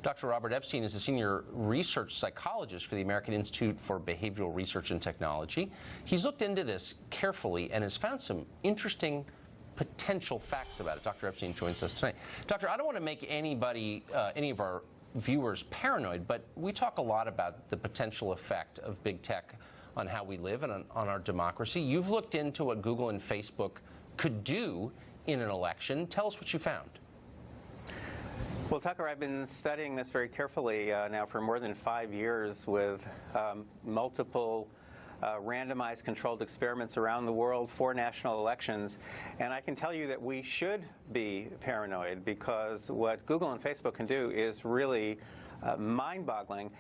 Dr. Robert Epstein is a senior research psychologist for the American Institute for Behavioral Research and Technology. He's looked into this carefully and has found some interesting potential facts about it. Dr. Epstein joins us tonight. Doctor, I don't want to make anybody, any of our viewers paranoid, but we talk a lot about the potential effect of big tech on how we live and on our democracy. You've looked into what Google and Facebook could do in an election. Tell us what you found. Well, Tucker, I've been studying this very carefully now for more than 5 years with multiple randomized controlled experiments around the world for national elections. And I can tell you that we should be paranoid because what Google and Facebook can do is really mind-boggling.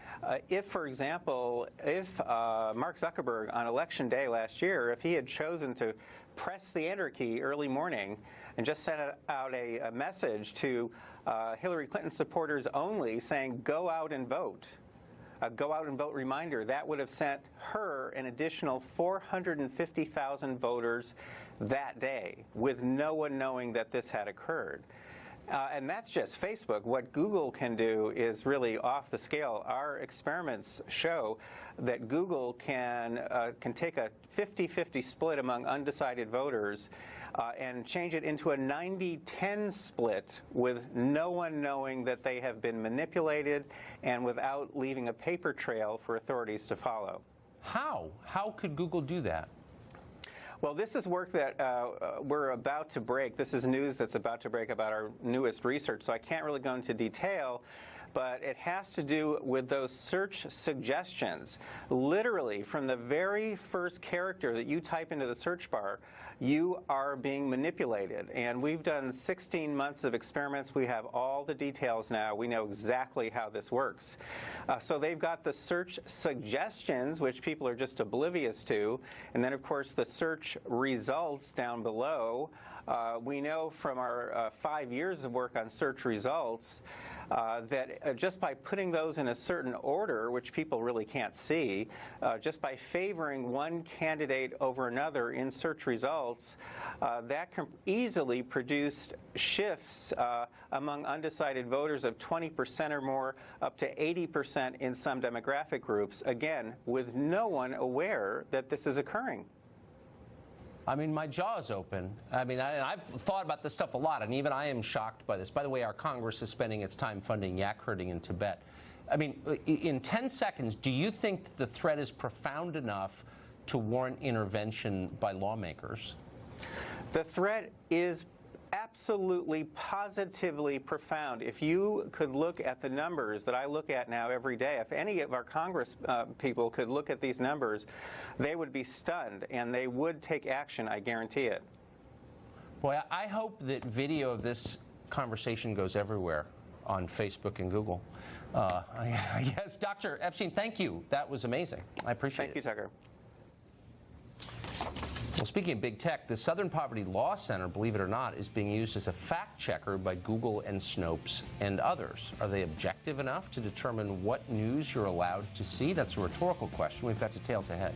If, for example, if Mark Zuckerberg on Election Day last year, if he had chosen to press the enter key early morning and just sent out a message to Hillary Clinton supporters only saying, go out and vote, a go out and vote reminder, that would have sent her an additional 450,000 voters that day with no one knowing that this had occurred. And that's just Facebook. What Google can do is really off the scale. Our experiments show that Google can take a 50-50 split among undecided voters and change it into a 90-10 split with no one knowing that they have been manipulated and without leaving a paper trail for authorities to follow. How? How could Google do that? Well, this is work that we're about to break. This is news that's about to break about our newest research, so I can't really go into detail, but it has to do with those search suggestions. Literally, from the very first character that you type into the search bar, you are being manipulated. And we've done 16 months of experiments. We have all the details now. We know exactly how this works. So they've got the search suggestions, which people are just oblivious to, and then, of course, the search results down below. We know from our 5 years of work on search results that just by putting those in a certain order, which people really can't see, just by favoring one candidate over another in search results, that can easily produce shifts among undecided voters of 20% or more, up to 80% in some demographic groups, again, with no one aware that this is occurring. I mean, my jaw's open. I mean, I've thought about this stuff a lot, and even I am shocked by this. By the way, our Congress is spending its time funding yak herding in Tibet. I mean, in 10 seconds, do you think the threat is profound enough to warrant intervention by lawmakers? The threat is absolutely, positively profound. If you could look at the numbers that I look at now every day, if any of our Congress people could look at these numbers, they would be stunned, and they would take action, I guarantee it. Boy, I hope that video of this conversation goes everywhere on Facebook and Google. I guess, Dr. Epstein, thank you. That was amazing. I appreciate it. Thank you, Tucker. Well, speaking of big tech, the Southern Poverty Law Center, believe it or not, is being used as a fact checker by Google and Snopes and others. Are they objective enough to determine what news you're allowed to see? That's a rhetorical question. We've got details ahead.